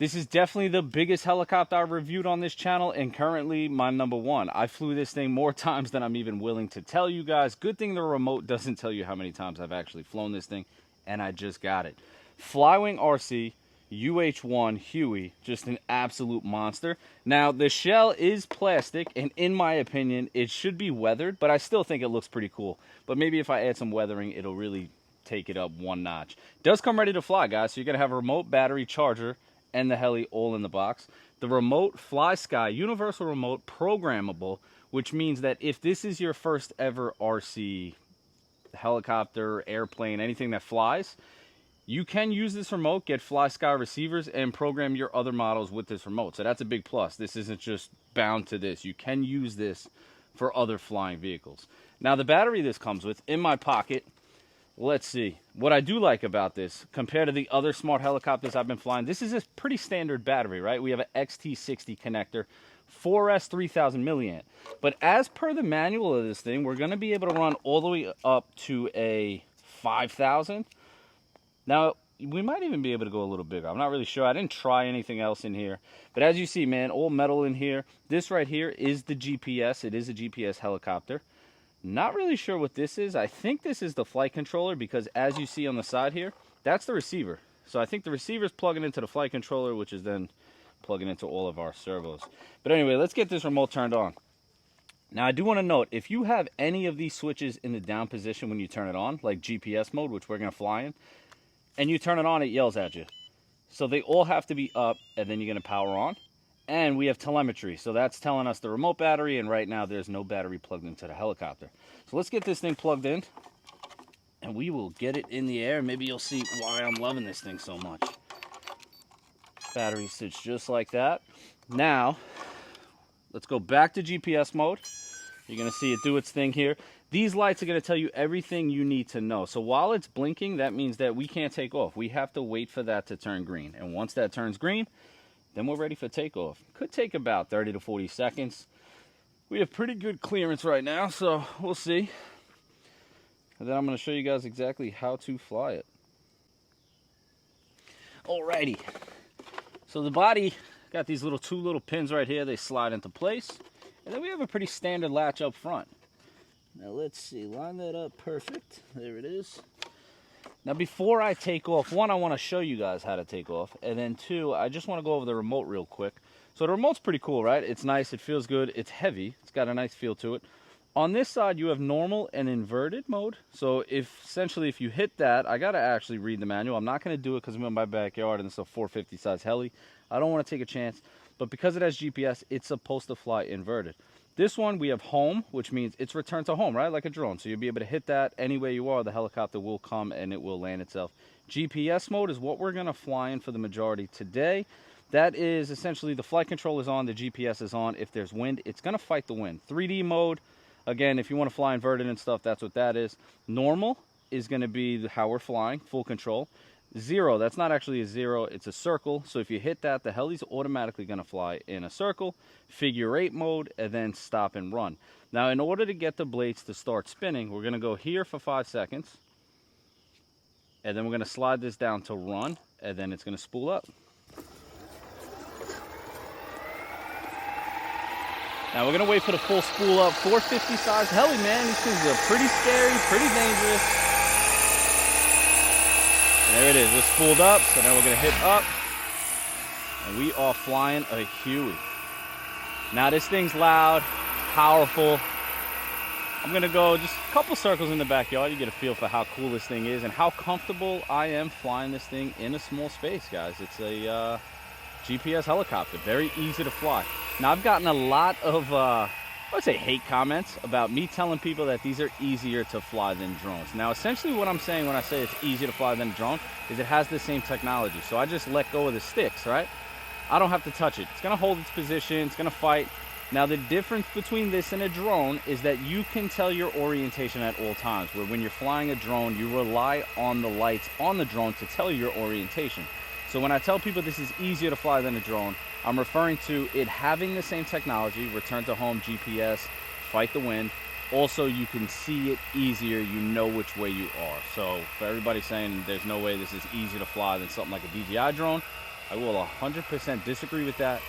This is definitely the biggest helicopter I've reviewed on this channel, and currently my number one. I flew this thing more times than I'm even willing to tell you guys. Good thing the remote doesn't tell you how many times I've actually flown this thing, and I just got it. Flywing RC, UH-1 Huey, just an absolute monster. Now, the shell is plastic, and in my opinion, it should be weathered, but I still think it looks pretty cool. But maybe if I add some weathering, it'll really take it up one notch. Does come ready to fly, guys, so you're going to have a remote, battery, charger, and the heli all in the box. The remote, Fly Sky, universal remote, programmable, which means that if this is your first ever RC helicopter, airplane, anything that flies, you can use this remote, get Fly Sky receivers, and program your other models with this remote. So that's a big plus. This isn't just bound to this. You can use this for other flying vehicles. Now, the battery this comes with, in my pocket, let's see. What I do like about this, compared to the other smart helicopters I've been flying, this is a pretty standard battery, right? We have an XT60 connector, 4S 3000 milliamp. But as per the manual of this thing, we're going to be able to run all the way up to a 5000. Now, we might even be able to go a little bigger. I'm not really sure. I didn't try anything else in here. But as you see, man, all metal in here. This right here is the GPS. It is a GPS helicopter. Not really sure what this is. I think this is the flight controller, because as you see on the side here, that's the receiver. So I think the receiver is plugging into the flight controller, which is then plugging into all of our servos. But anyway, let's get this remote turned on. Now, I do want to note, if you have any of these switches in the down position when you turn it on, like GPS mode, which we're going to fly in, and you turn it on, it yells at you. So they all have to be up, and then you're going to power on. And we have telemetry, so that's telling us the remote battery, and right now there's no battery plugged into the helicopter. So let's get this thing plugged in, and we will get it in the air. Maybe you'll see why I'm loving this thing so much. Battery sits just like that. Now, let's go back to GPS mode. You're going to see it do its thing here. These lights are going to tell you everything you need to know. So while it's blinking, that means that we can't take off. We have to wait for that to turn green. And once that turns green, then we're ready for takeoff. Could take about 30 to 40 seconds. We have pretty good clearance right now, so we'll see. And then I'm going to show you guys exactly how to fly it. Alrighty. So the body got these two little pins right here. They slide into place. And then we have a pretty standard latch up front. Now let's see. Line that up perfect. There it is. Now, before I take off, one, I want to show you guys how to take off. And then two, I just want to go over the remote real quick. So the remote's pretty cool, right? It's nice. It feels good. It's heavy. It's got a nice feel to it. On this side, you have normal and inverted mode. So essentially, if you hit that, I got to actually read the manual. I'm not going to do it because I'm in my backyard and it's a 450 size heli. I don't want to take a chance. But because it has GPS, it's supposed to fly inverted. This one, we have home, which means it's return to home, right? Like a drone. So you'll be able to hit that anywhere you are. The helicopter will come and it will land itself. GPS mode is what we're going to fly in for the majority today. That is essentially the flight control is on, the GPS is on. If there's wind, it's going to fight the wind. 3D mode, again, if you want to fly inverted and stuff, that's what that is. Normal is going to be how we're flying, full control. Zero, that's not actually a zero, it's a circle. So if you hit that, the heli's automatically going to fly in a circle. Figure 8 mode, and then stop and run. Now, in order to get the blades to start spinning, we're going to go here for 5 seconds. And then we're going to slide this down to run, and then it's going to spool up. Now, we're going to wait for the full spool up. 450 size heli, man. These things are pretty scary, pretty dangerous. There it is, we're spooled up, so now we're going to hit up, and we are flying a Huey. Now this thing's loud, powerful. I'm going to go just a couple circles in the backyard. You get a feel for how cool this thing is and how comfortable I am flying this thing in a small space, guys. It's a GPS helicopter, very easy to fly. Now I've gotten a lot of I would say hate comments about me telling people that these are easier to fly than drones. Now, essentially what I'm saying when I say it's easier to fly than a drone is it has the same technology. So I just let go of the sticks, right? I don't have to touch it. It's going to hold its position. It's going to fight. Now, the difference between this and a drone is that you can tell your orientation at all times, where when you're flying a drone, you rely on the lights on the drone to tell you your orientation. So when I tell people this is easier to fly than a drone, I'm referring to it having the same technology, return to home, GPS, fight the wind. Also, you can see it easier. You know which way you are. So for everybody saying there's no way this is easier to fly than something like a DJI drone, I will 100% disagree with that.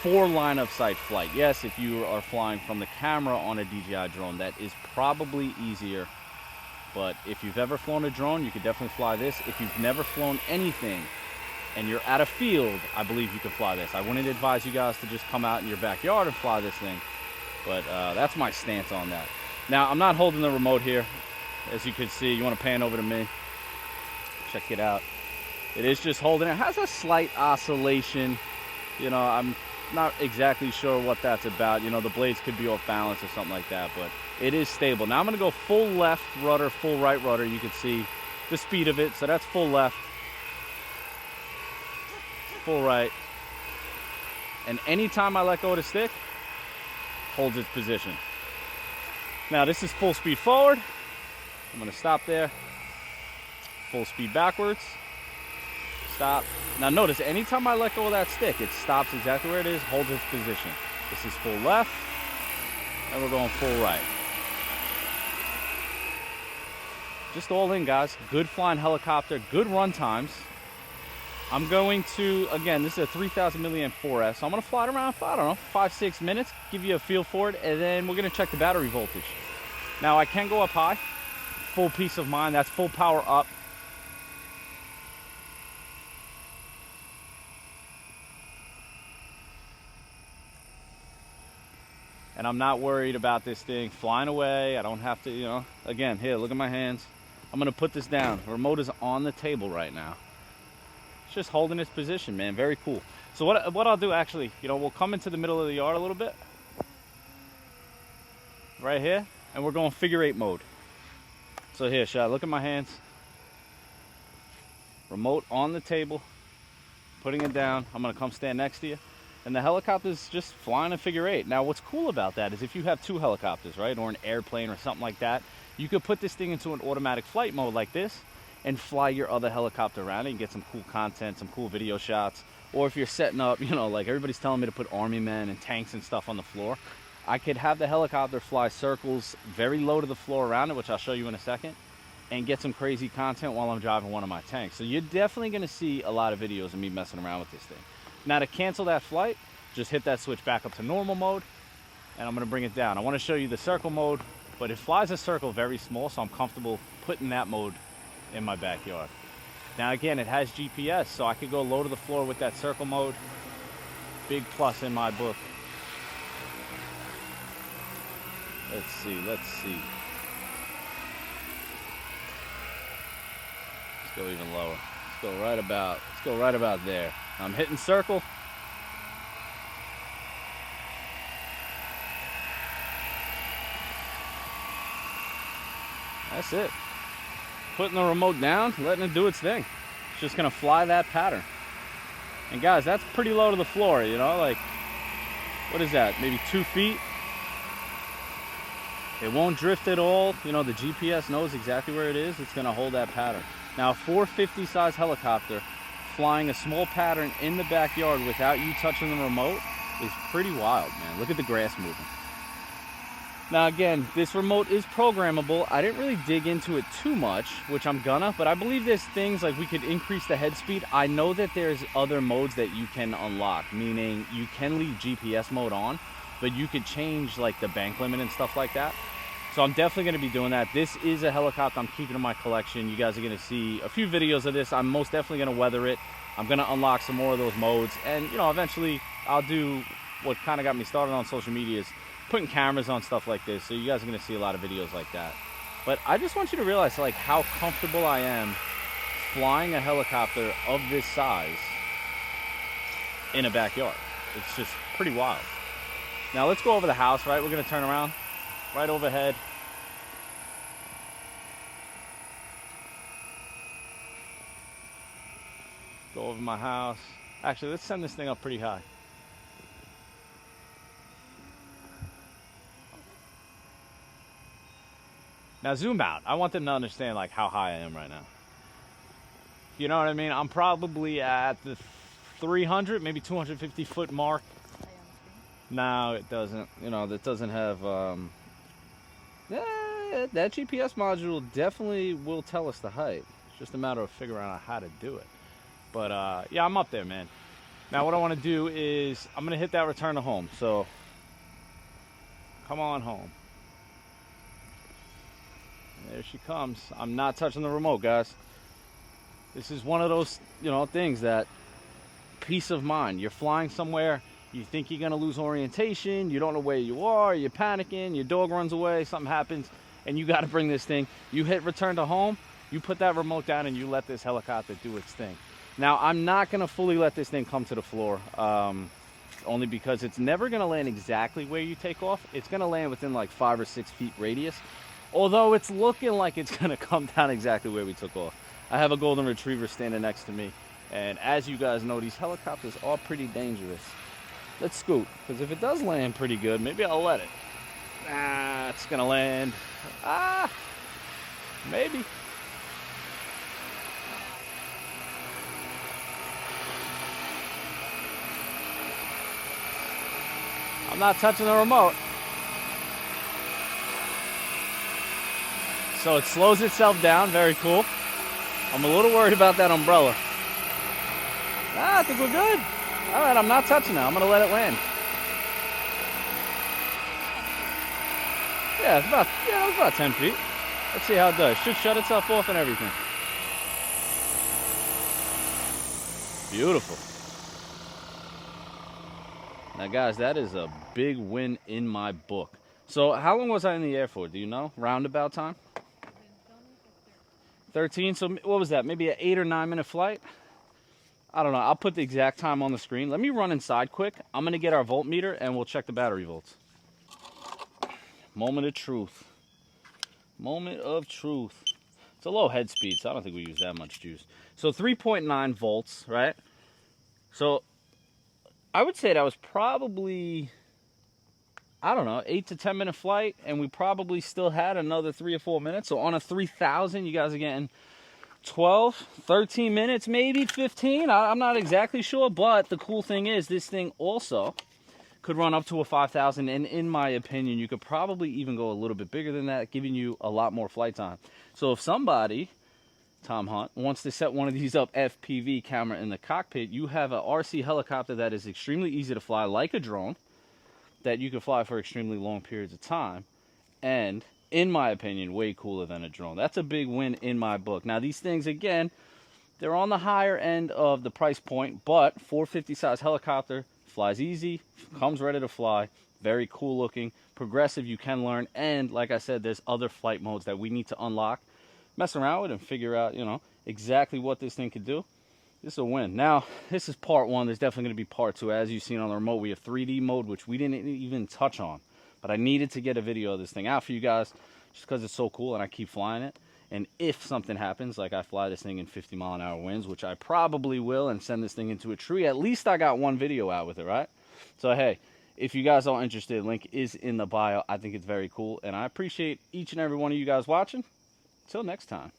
For line of sight flight, yes, if you are flying from the camera on a DJI drone, that is probably easier. But if you've ever flown a drone, you could definitely fly this. If you've never flown anything and you're at a field, I believe you can fly this. I wouldn't advise you guys to just come out in your backyard and fly this thing, but that's my stance on that. Now, I'm not holding the remote here. As you can see, you want to pan over to me. Check it out. It is just holding. It has a slight oscillation. You know, I'm not exactly sure what that's about. You know, the blades could be off balance or something like that, but it is stable. Now I'm going to go full left rudder, full right rudder. You can see the speed of it. So that's full left, full right. And anytime I let go of the stick, holds its position. Now this is full speed forward. I'm going to stop there. Full speed backwards. Stop. Now notice, anytime I let go of that stick, it stops exactly where it is, holds its position. This is full left, and we're going full right. Just all in, guys. Good flying helicopter, good run times. I'm going to, again, this is a 3000 milliamp 4S, so I'm going to fly it around, I don't know, 5-6 minutes, give you a feel for it, and then we're going to check the battery voltage. Now, I can go up high, full peace of mind, that's full power up. And I'm not worried about this thing flying away. I don't have to, you know, again, here, look at my hands. I'm gonna put this down. The remote is on the table right now. It's just holding its position, man, very cool. So what I'll do actually, you know, we'll come into the middle of the yard a little bit. Right here, and we're going figure 8 mode. So here, Shad, look at my hands. Remote on the table, putting it down. I'm gonna come stand next to you. And the helicopter's just flying a figure 8. Now, what's cool about that is if you have 2 helicopters, right, or an airplane or something like that, you could put this thing into an automatic flight mode like this and fly your other helicopter around it and get some cool content, some cool video shots. Or if you're setting up, you know, like everybody's telling me to put army men and tanks and stuff on the floor, I could have the helicopter fly circles very low to the floor around it, which I'll show you in a second, and get some crazy content while I'm driving one of my tanks. So you're definitely going to see a lot of videos of me messing around with this thing. Now to cancel that flight, just hit that switch back up to normal mode, and I'm going to bring it down. I want to show you the circle mode, but it flies a circle very small, so I'm comfortable putting that mode in my backyard. Now again, it has GPS, so I could go low to the floor with that circle mode. Big plus in my book. Let's see. Let's go even lower. Let's go right about there. I'm hitting circle. That's it. Putting the remote down, letting it do its thing. It's just gonna fly that pattern. And guys, that's pretty low to the floor, you know, like, what is that, maybe 2 feet? It won't drift at all. You know, the GPS knows exactly where it is. It's gonna hold that pattern. Now, a 450 size helicopter flying a small pattern in the backyard without you touching the remote is pretty wild, man. Look at the grass moving. Now again, this remote is programmable. I didn't really dig into it too much, which I'm gonna, but I believe there's things like we could increase the head speed. I know that there's other modes that you can unlock, meaning you can leave GPS mode on, but you could change like the bank limit and stuff like that. So I'm definitely gonna be doing that. This is a helicopter I'm keeping in my collection. You guys are gonna see a few videos of this. I'm most definitely gonna weather it. I'm gonna unlock some more of those modes, and you know, eventually I'll do what kind of got me started on social media is putting cameras on stuff like this, so you guys are going to see a lot of videos like that. But I just want you to realize like how comfortable I am flying a helicopter of this size in a backyard. It's just pretty wild. Now let's go over the house, right? We're going to turn around right overhead. Go over my house. Actually, let's send this thing up pretty high. Now zoom out. I want them to understand like how high I am right now. You know what I mean? I'm probably at the 300, maybe 250 foot mark. No, it doesn't. You know, that doesn't have, that GPS module definitely will tell us the height. It's just a matter of figuring out how to do it. But yeah, I'm up there, man. Now what I want to do is I'm going to hit that return to home. So come on home. There she comes. I'm not touching the remote, guys. This is one of those, things that peace of mind. You're flying somewhere, you think you're going to lose orientation, you don't know where you are, you're panicking, your dog runs away, something happens, and you got to bring this thing. You hit return to home, you put that remote down, and you let this helicopter do its thing. Now, I'm not going to fully let this thing come to the floor, only because it's never going to land exactly where you take off. It's going to land within like 5 or 6 feet radius, although it's looking like it's going to come down exactly where we took off. I have a golden retriever standing next to me, and as you guys know, these helicopters are pretty dangerous. Let's scoot, because if it does land pretty good, maybe I'll let it. Nah, it's going to land. Maybe. I'm not touching the remote. So it slows itself down, very cool. I'm a little worried about that umbrella. I think we're good. All right, I'm not touching it. I'm going to let it land. Yeah, it's about 10 feet. Let's see how it does. Should shut itself off and everything. Beautiful. Now, guys, that is a big win in my book. So how long was I in the air for? Do you know? Roundabout time? 13. So what was that? Maybe an 8 or 9 minute flight? I don't know. I'll put the exact time on the screen. Let me run inside quick. I'm going to get our voltmeter and we'll check the battery volts. Moment of truth. Moment of truth. It's a low head speed, so I don't think we use that much juice. So 3.9 volts, right? So I would say that was probably, I don't know, 8 to 10 minute flight, and we probably still had another 3 or 4 minutes. So on a 3,000, you guys are getting 12, 13 minutes, maybe 15. I'm not exactly sure, but the cool thing is this thing also could run up to a 5,000, and in my opinion, you could probably even go a little bit bigger than that, giving you a lot more flight time. So if somebody, Tom Hunt, wants to set one of these up FPV camera in the cockpit, you have an RC helicopter that is extremely easy to fly, like a drone, that you can fly for extremely long periods of time, and in my opinion, way cooler than a drone. That's a big win in my book. Now, these things, again, they're on the higher end of the price point, but 450 size helicopter, flies easy, comes ready to fly, very cool looking, progressive, you can learn, and like I said, there's other flight modes that we need to unlock, mess around with, and figure out, exactly what this thing could do. This is a win. Now, this is part one. There's definitely going to be part two. As you've seen on the remote, we have 3D mode, which we didn't even touch on. But I needed to get a video of this thing out for you guys just because it's so cool and I keep flying it. And if something happens, like I fly this thing in 50-mile-an-hour winds, which I probably will, and send this thing into a tree, at least I got one video out with it, right? So, hey, if you guys are interested, link is in the bio. I think it's very cool, and I appreciate each and every one of you guys watching. Until next time.